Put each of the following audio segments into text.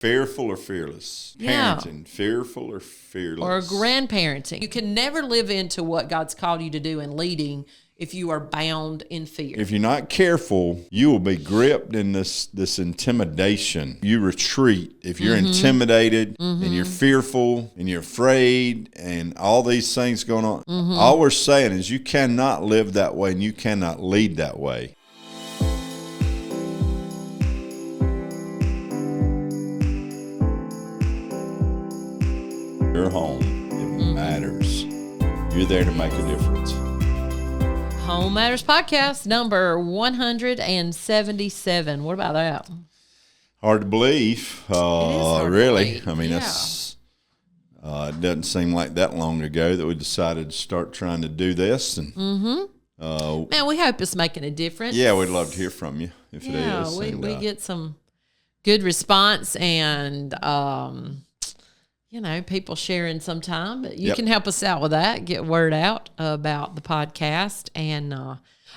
Fearful or fearless? Yeah. Parenting, fearful or fearless? Or grandparenting. You can never live into what God's called you to do in leading if you are bound in fear. If you're not careful, you will be gripped in this intimidation. You retreat. If you're intimidated and you're fearful and you're afraid and all these things going on, all we're saying is you cannot live that way and you cannot lead that way. Your home, it matters. You're there to make a difference. Home Matters Podcast, number 177. What about that? Hard to believe. hard to really. believe. I mean, that's it doesn't seem like that long ago that we decided to start trying to do this. And Man, we hope it's making a difference. yeah, we'd love to hear from you if it is. Yeah, we get some good response and people sharing sometime, but you can help us out with that. Get word out about the podcast. And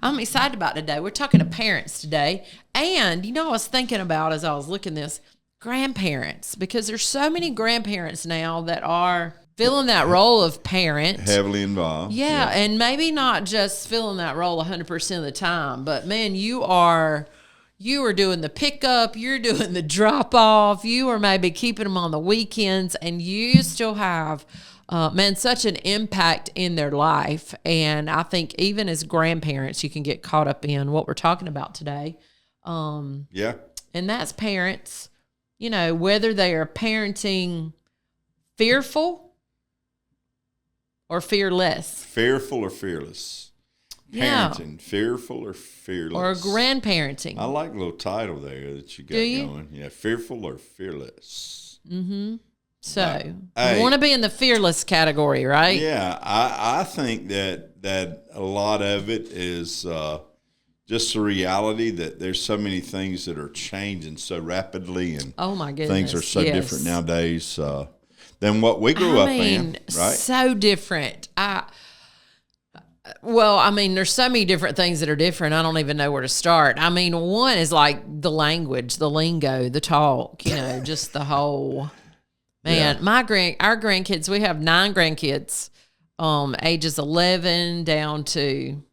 I'm excited about today. We're talking to parents today. And, I was thinking about, as I was looking this, grandparents, because there's so many grandparents now that are filling that role of parent. Heavily involved. Yeah, and maybe not just filling that role 100% of the time, but, man, you are doing the pickup, you're doing the drop off, you are maybe keeping them on the weekends, and you still have, such an impact in their life. And I think even as grandparents, you can get caught up in what we're talking about today. And that's parents, whether they are parenting fearful or fearless. Fearful or fearless? Parenting, fearful or fearless? Or grandparenting. I like the little title there that you got going. Yeah, fearful or fearless. Mm-hmm. So, you want to be in the fearless category, right? Yeah, I think that a lot of it is just the reality that there's so many things that are changing so rapidly, and oh my goodness, things are so different nowadays than what we grew up in, right? So different. There's so many different things that are different. I don't even know where to start. One is like the language, the lingo, the talk, just the whole, man, our grandkids, we have 9 grandkids, ages 11 down to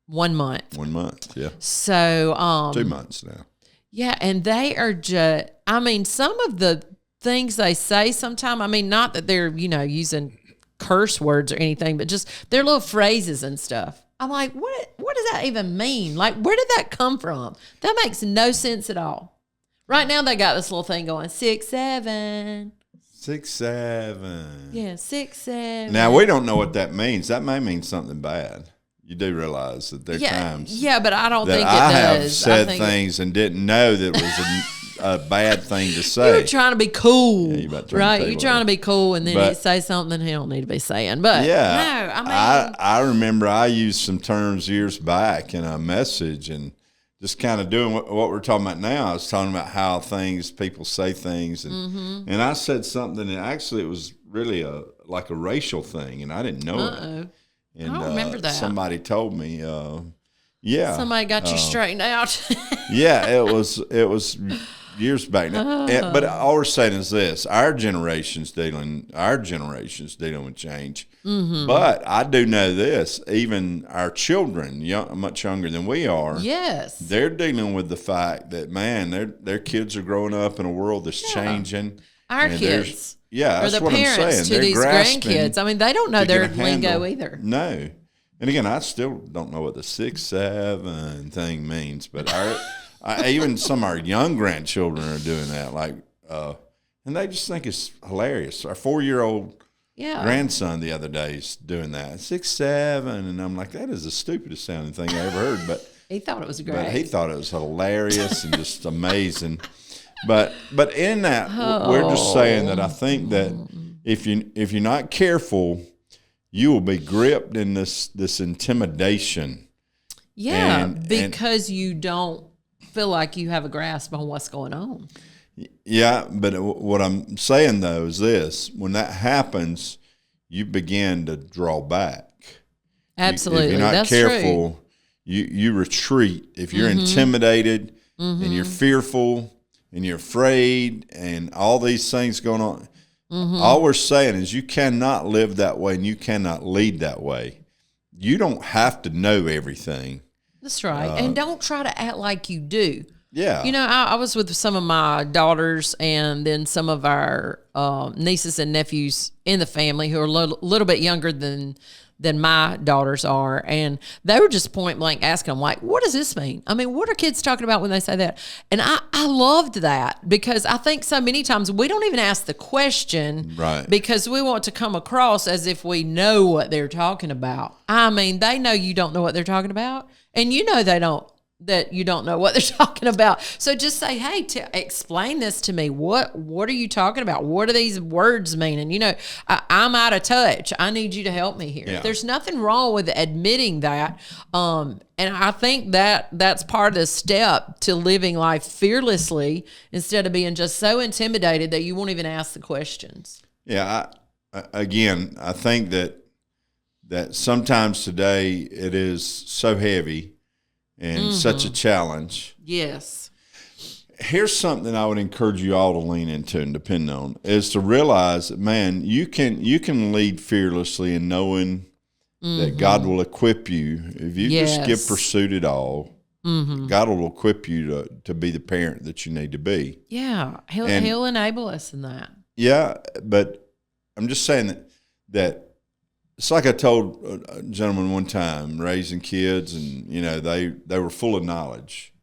1 month. 1 month, yeah. So, 2 months now. Yeah. And they are just, some of the things they say sometimes, not that they're, using curse words or anything, but just their little phrases and stuff. I'm like, what does that even mean? Like, where did that come from? That makes no sense at all. Right now they got this little thing going, 6, 7. 6, 7. Yeah, 6, 7. Now we don't know what that means. That may mean something bad. You do realize that there are times. Yeah, but I don't think it does. I have said things and didn't know that it was a bad thing to say. You're trying to be cool, right? You're trying to be cool, and then you say something he don't need to be saying. But I remember I used some terms years back in a message, and just kind of doing what we're talking about now. I was talking about how people say things, and I said something that actually it was really like a racial thing, and I didn't know it. And I don't remember that. Somebody told me, somebody got you straightened out. Yeah, it was years back now. But all we're saying is this: our generation's dealing with change. Mm-hmm. But I do know this: even our children, much younger than we are, yes, they're dealing with the fact that their kids are growing up in a world that's changing. Our kids. Yeah, that's what I'm saying. Or the parents to these grandkids. They don't know their lingo either. No. And again, I still don't know what the 6, 7 thing means, but even some of our young grandchildren are doing that. And they just think it's hilarious. Our 4-year-old grandson the other day is doing that. 6, 7. And I'm like, that is the stupidest sounding thing I ever heard. But he thought it was great. But he thought it was hilarious and just amazing. But in that, we're just saying that I think that if you're not careful, you will be gripped in this intimidation. Yeah, because you don't feel like you have a grasp on what's going on. Yeah, but what I'm saying though is this: when that happens, you begin to draw back. Absolutely, if you're not that's careful, true. you retreat. If you're intimidated and you're fearful and you're afraid and all these things going on. All we're saying is you cannot live that way and you cannot lead that way. You don't have to know everything. That's right. And don't try to act like you do. Yeah. You know, I was with some of my daughters and then some of our nieces and nephews in the family who are a little bit younger than my daughters are. And they were just point blank asking them, like, what does this mean? I mean, what are kids talking about when they say that? And I loved that because I think so many times we don't even ask the question, right, because we want to come across as if we know what they're talking about. I mean, they know you don't know what they're talking about, and you know that you don't know what they're talking about. So just say, hey, explain this to me. What are you talking about? What do these words mean? And, you know, I'm out of touch. I need you to help me here. Yeah. There's nothing wrong with admitting that. And I think that's part of the step to living life fearlessly instead of being just so intimidated that you won't even ask the questions. Yeah. I think that sometimes today it is so heavy and such a challenge. Yes. Here's something I would encourage you all to lean into and depend on is to realize that, man, you can lead fearlessly in knowing that God will equip you. If you just pursue it all, God will equip you to be the parent that you need to be. Yeah. He'll enable us in that. Yeah. But I'm just saying that it's like I told a gentleman one time, raising kids, and, you know, they were full of knowledge.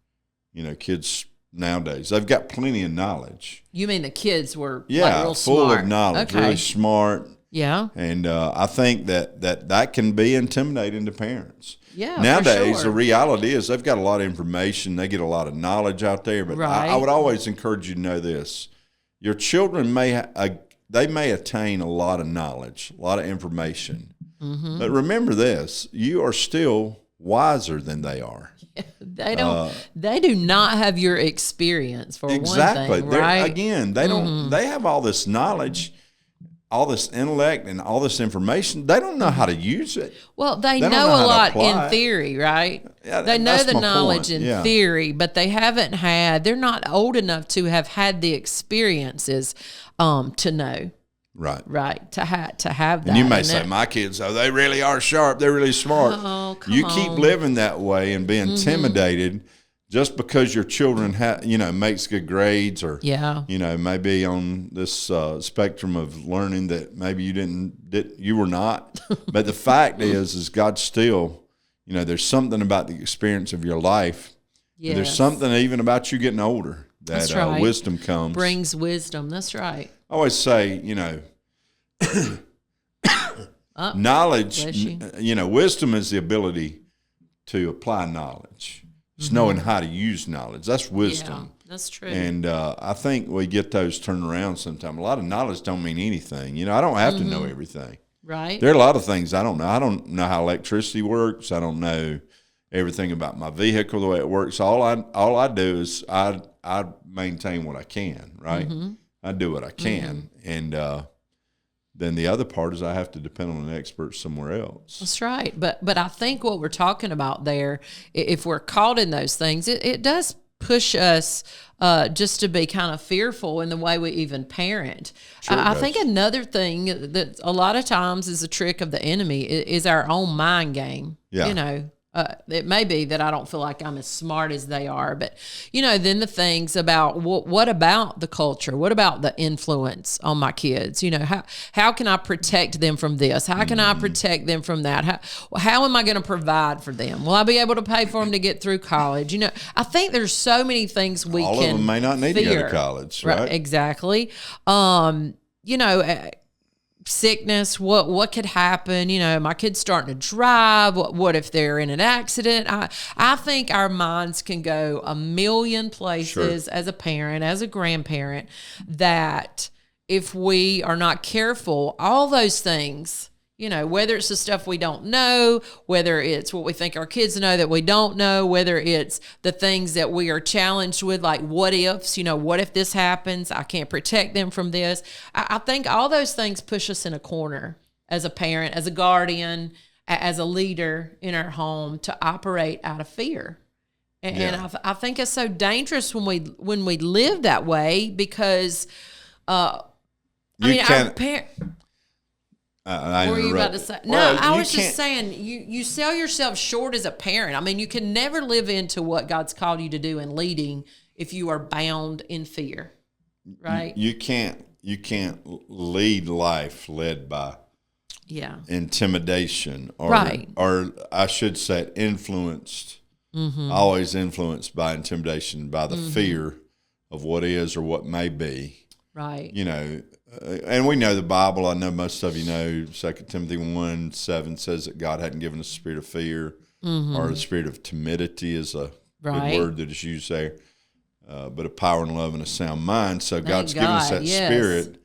You know, kids nowadays, they've got plenty of knowledge. You mean the kids were like real full smart. of knowledge, Okay. really smart. Yeah. And I think that can be intimidating to parents. Yeah, Nowadays, for sure. the reality is they've got a lot of information. They get a lot of knowledge out there. But Right. I would always encourage you to know this. Your children may attain a lot of knowledge, a lot of information. But remember this, you are still wiser than they are. They don't. They do not have your experience for Exactly. one thing, right? Again, they don't. They have all this knowledge, all this intellect, and all this information. They don't know how to use it. Well, they don't know know how a to lot apply in it. theory, right? Yeah, They know that's the my knowledge point. in Yeah. theory, but they haven't had. They're not old enough to have had the experiences to know. Right. To have that. And you may say, my kids, they really are sharp. They're really smart. Oh, come you on. keep living that way and be intimidated just because your children makes good grades or, maybe on this spectrum of learning that maybe you were not. But the fact is God still, there's something about the experience of your life. Yes. There's something even about you getting older that That's right. wisdom comes. Brings wisdom. That's right. I always say, knowledge, wisdom is the ability to apply knowledge. It's knowing how to use knowledge. That's wisdom. Yeah, that's true. And I think we get those turned around sometimes. A lot of knowledge don't mean anything. I don't have to know everything. Right. There are a lot of things I don't know. I don't know how electricity works. I don't know everything about my vehicle, the way it works. All I do is I maintain what I can, right? I do what I can. And then the other part is I have to depend on an expert somewhere else. That's right. But I think what we're talking about there, if we're caught in those things, it does push us just to be kind of fearful in the way we even parent. Sure I think another thing that a lot of times is a trick of the enemy is our own mind game. Yeah. It may be that I don't feel like I'm as smart as they are, but then the things about what about the culture? What about the influence on my kids? How can I protect them from this? How can I protect them from that? How am I going to provide for them? Will I be able to pay for them to get through college? I think there's so many things we All can of them may not need to go to college, right? Exactly. Sickness, what could happen? My kid's starting to drive. What if they're in an accident? I think our minds can go a million places as a parent, as a grandparent, that if we are not careful, all those things, whether it's the stuff we don't know, whether it's what we think our kids know that we don't know, whether it's the things that we are challenged with, like what ifs, what if this happens? I can't protect them from this. I think all those things push us in a corner as a parent, as a guardian, as a leader in our home to operate out of fear. And I think it's so dangerous when we live that way because, our parents. I What were you about to say? No, Well, I was just saying you sell yourself short as a parent. I mean, you can never live into what God's called you to do in leading if you are bound in fear, right? You can't lead life led by intimidation or I should say influenced, always influenced by intimidation, by the fear of what is or what may be. Right. You know, and we know the Bible. I know most of you know 2 Timothy 1:7 says that God hadn't given us a spirit of fear or the spirit of timidity is a good word that is used there, but a power and love and a sound mind. So God's given us that spirit,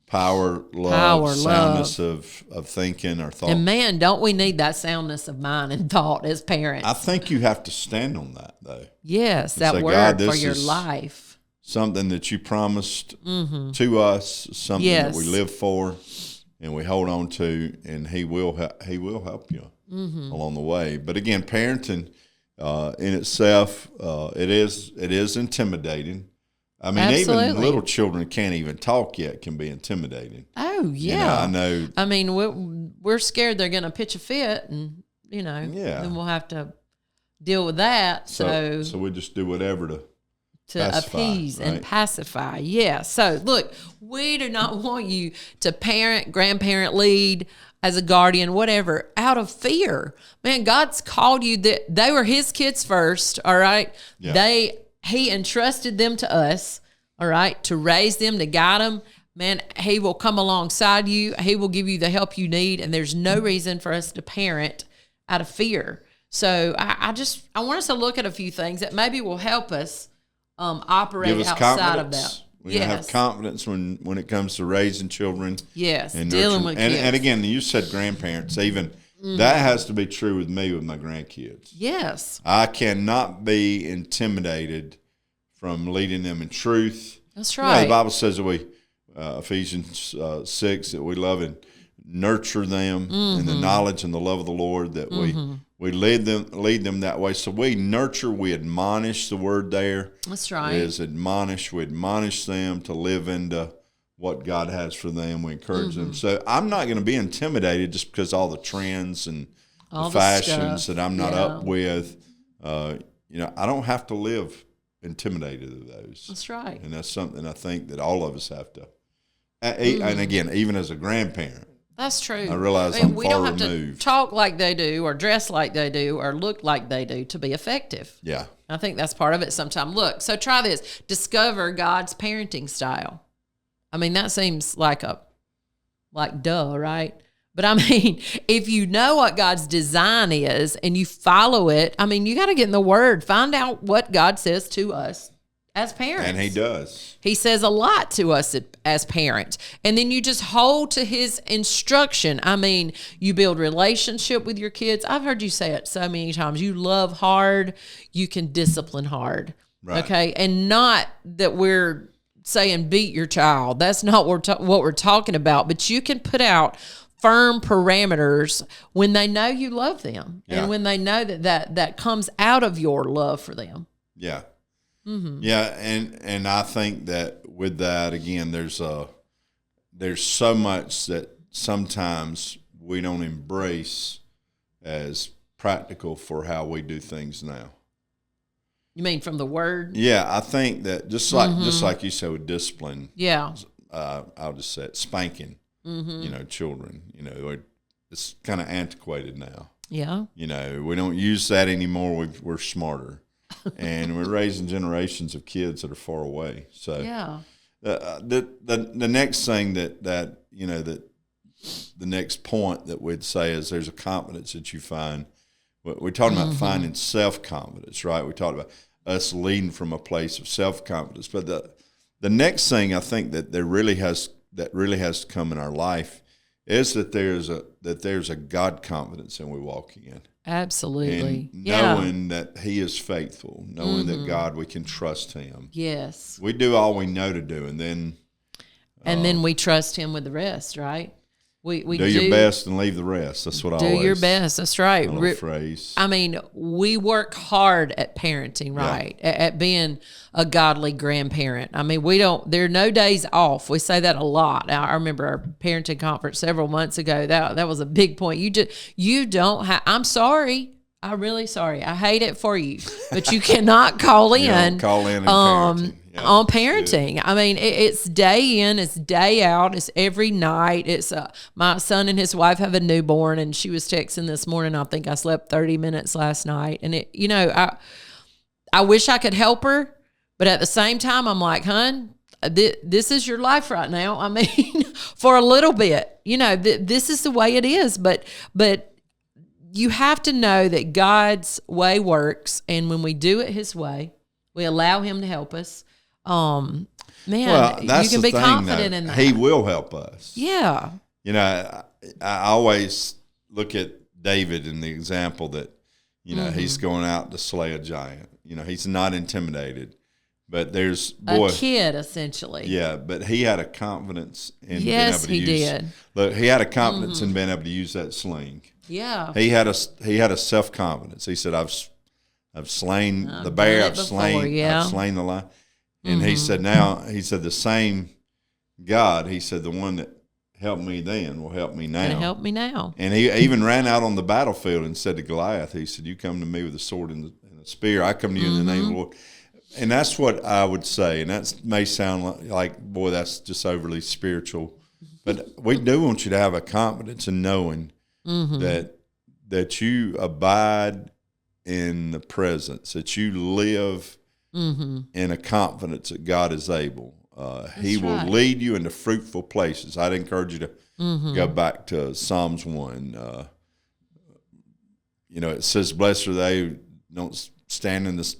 power, love, soundness of thinking or thought. And man, don't we need that soundness of mind and thought as parents? I think you have to stand on that though. Yes, that say, word God, for your life. Something that you promised to us, something that we live for, and we hold on to, and He will help you along the way. But again, parenting in itself, it is intimidating. I mean, Absolutely. Even little children can't even talk yet can be intimidating. Oh yeah, I know. I mean, we're scared they're going to pitch a fit, and then we'll have to deal with that. So we just do whatever to appease and pacify. Yeah. So look, we do not want you to parent, grandparent, lead as a guardian, whatever, out of fear. Man, God's called you that they were His kids first. All right. Yeah. He entrusted them to us. All right. To raise them, to guide them. Man, He will come alongside you. He will give you the help you need. And there's no reason for us to parent out of fear. So I want us to look at a few things that maybe will help us operate outside of that. We have confidence when it comes to raising children. Yes, and dealing with kids. And again, you said grandparents. Even that has to be true with me with my grandkids. Yes, I cannot be intimidated from leading them in truth. That's right. The Bible says that we Ephesians 6 that we love and nurture them in the knowledge and the love of the Lord. That we lead them that way. So we nurture, we admonish. The word there. That's right. Is admonish. We admonish them to live into what God has for them. We encourage them. So I'm not going to be intimidated just because all the trends and all the fashions that I'm not up with. I don't have to live intimidated of those. That's right. And that's something I think that all of us have to. And again, even as a grandparent. That's true. I realize I'm we far don't have removed. to talk like they do or dress like they do or look like they do to be effective. Yeah. I think that's part of it sometimes. Look, so try this. Discover God's parenting style. I mean, that seems like duh, right? But I mean, if you know what God's design is and you follow it, I mean, you got to get in the Word. Find out what God says to us as parents. And He does. He says a lot to us as parents. And then you just hold to His instruction. I mean, you build relationship with your kids. I've heard you say it so many times. You love hard, you can discipline hard. Right. Okay? And not that we're saying beat your child. That's not what we're talking about. But you can put out firm parameters when they know you love them and when they know that comes out of your love for them. Yeah. Mm-hmm. Yeah, and I think that with that, again, there's so much that sometimes we don't embrace as practical for how we do things now. You mean from the Word? Yeah, I think that just like you said with discipline. Yeah. I'll just say it, spanking. Children. It's kind of antiquated now. Yeah. We don't use that anymore. We're smarter. And we're raising generations of kids that are far away. So the next thing that the next point that we'd say is there's a confidence that you find. We're talking about finding self-confidence, right? We talked about us leading from a place of self-confidence. But the next thing I think that really has to come in our life is that there's a God confidence in we walking in. Absolutely. And knowing that He is faithful, knowing that God, we can trust Him. Yes. We do all we know to do, and then we trust Him with the rest, right? We do your best and leave the rest. That's what I always do your best. That's right. Little phrase. I mean, we work hard at parenting, right? Yeah. At being a godly grandparent. I mean, there are no days off. We say that a lot. I remember our parenting conference several months ago. That was a big point. You don't have, I'm sorry. I'm really sorry. I hate it for you, but you cannot call in. Call in and parenting. On parenting. I mean, it's day in, it's day out, it's every night. It's my son and his wife have a newborn, and she was texting this morning, I think I slept 30 minutes last night. And I wish I could help her, but at the same time, I'm like, hon, this is your life right now. I mean, for a little bit, this is the way it is. But you have to know that God's way works, and when we do it His way, we allow Him to help us. You can be confident in that. He will help us. Yeah. I always look at David in the example that, he's going out to slay a giant. He's not intimidated, but there's a kid essentially. Yeah, but he had a confidence in being able to use. Yes, he did. Look, he had a confidence in being able to use that sling. Yeah. He had a self-confidence. He said, I've slain the bear, I've slain the lion. And he said, the same God, he said, the one that helped me then will help me now. And help me now. And he even ran out on the battlefield and said to Goliath, he said, you come to me with a sword and a spear, I come to you in the name of the Lord. And that's what I would say. And that may sound like, boy, that's just overly spiritual. But we do want you to have a confidence in knowing that you abide in the presence, that you live in a confidence that God is able. He will lead you into fruitful places. I'd encourage you to go back to Psalms 1. It says, blessed are they who don't stand in the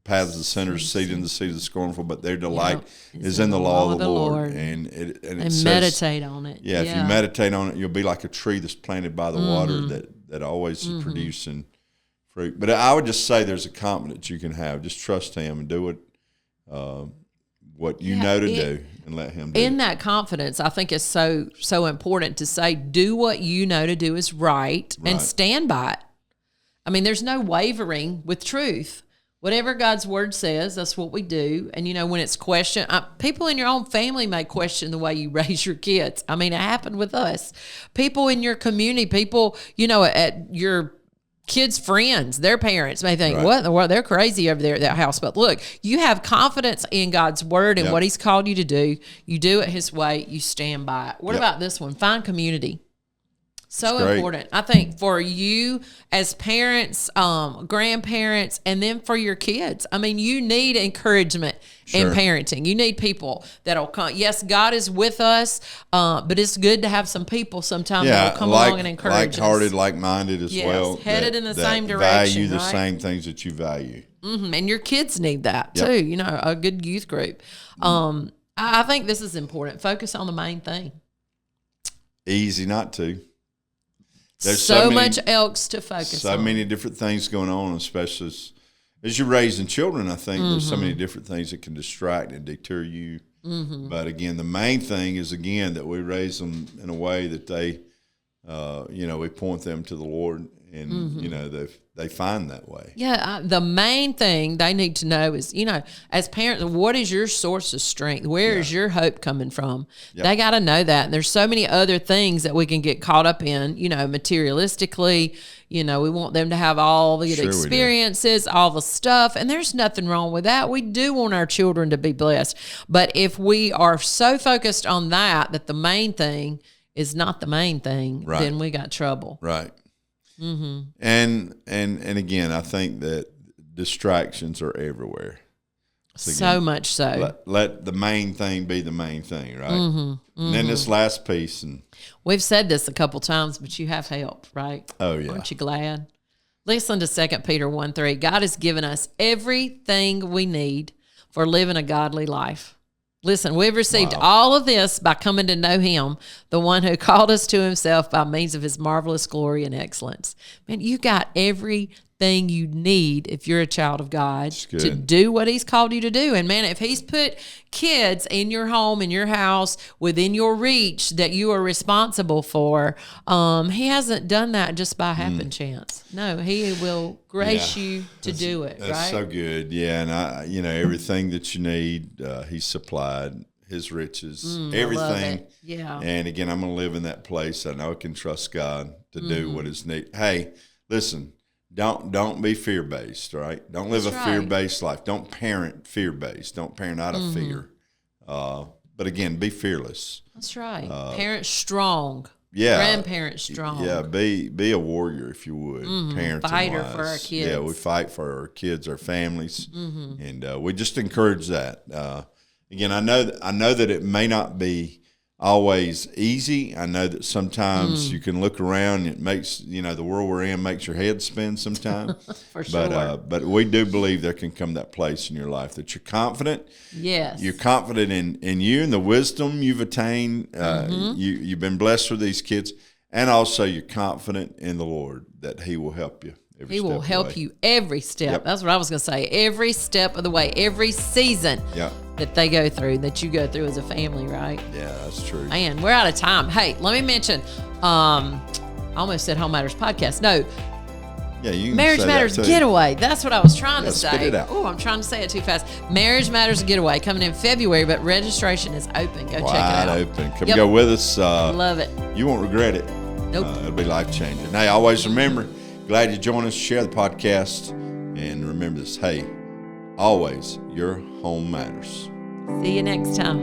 paths of the sinners, seated in the seat of the scornful, but their delight is in the law of the Lord. And it says, meditate on it. Yeah, if you meditate on it, you'll be like a tree that's planted by the water that always is producing fruit. But I would just say there's a confidence you can have. Just trust Him and do what you know to do, and let Him do it. In that confidence, I think it's so important to say, do what you know to do is right and stand by it. I mean, there's no wavering with truth. Whatever God's word says, that's what we do. And, when it's questioned, people in your own family may question the way you raise your kids. I mean, it happened with us. People in your community, people, at your kids' friends, their parents may think, what in the world, they're crazy over there at that house. But look, you have confidence in God's word and what He's called you to do. You do it His way. You stand by it. What about this one? Find community. So important. I think for you as parents, grandparents, and then for your kids. I mean, you need encouragement in parenting. You need people that'll come. Yes, God is with us, but it's good to have some people sometimes that'll come along and encourage us. Like-hearted, like-minded as well. Headed in the same direction. Value the same things that you value. And your kids need that too, a good youth group. I think this is important. Focus on the main thing. Easy not to. There's so much else to focus on. So many different things going on, especially as you're raising children. I think there's so many different things that can distract and deter you. But again, the main thing is, that we raise them in a way that they, we point them to the Lord, and, they find that way. Yeah, the main thing they need to know is, as parents, what is your source of strength? Where is your hope coming from? They got to know that. And there's so many other things that we can get caught up in, materialistically. We want them to have all the experiences, all the stuff, and there's nothing wrong with that. We do want our children to be blessed. But if we are so focused on that the main thing is not the main thing, then we got trouble. Right. And again, I think that distractions are everywhere. So much so. Let the main thing be the main thing, right? And then this last piece, and we've said this a couple times, but you have help, right? Oh yeah. Aren't you glad? Listen to 2 Peter 1:3. God has given us everything we need for living a godly life. Listen, we've received all of this by coming to know Him, the one who called us to Himself by means of His marvelous glory and excellence. Man, you got everything everything you need if you're a child of God good. to do what he's called you to do. And man, if he's put kids in your home, in your house, within your reach that you are responsible for, he hasn't done that just by happen chance. No, he will grace you to do it. That's right? so good. Yeah. And everything that you need, he's supplied. His riches, everything. I love it. Yeah. And again, I'm going to live in that place. I know I can trust God to do what is needed. Hey, listen, don't be fear-based, right? Don't live That's a fear-based life. Don't parent fear-based. Don't parent out of fear. But again, be fearless. That's right. Parents strong. Yeah. Grandparents strong. Yeah, be a warrior if you would. Parenting Fighter wise. for our kids. Yeah, we fight for our kids, our families, and we just encourage that. Again, I know that it may not be always easy. I know that sometimes you can look around and it makes, the world we're in makes your head spin sometimes. For sure. But we do believe there can come that place in your life that you're confident. Yes. You're confident in you and the wisdom you've attained. You've been blessed with these kids. And also you're confident in the Lord that he will help you. He will help you every step. Yep. That's what I was going to say. Every step of the way, every season that they go through, that you go through as a family, right? Yeah, that's true. Man, we're out of time. Hey, let me mention, I almost said Home Matters Podcast. No. Yeah, you can Marriage say Matters that too. Getaway. That's what I was trying to say. Spit it out. Oh, I'm trying to say it too fast. Marriage Matters Getaway coming in February, but registration is open. Go check it out. Wide open. Come go with us. Love it. You won't regret it. Nope. It'll be life-changing. Hey, always remember, glad you joined us. Share the podcast. And remember this. Hey, always, your home matters. See you next time.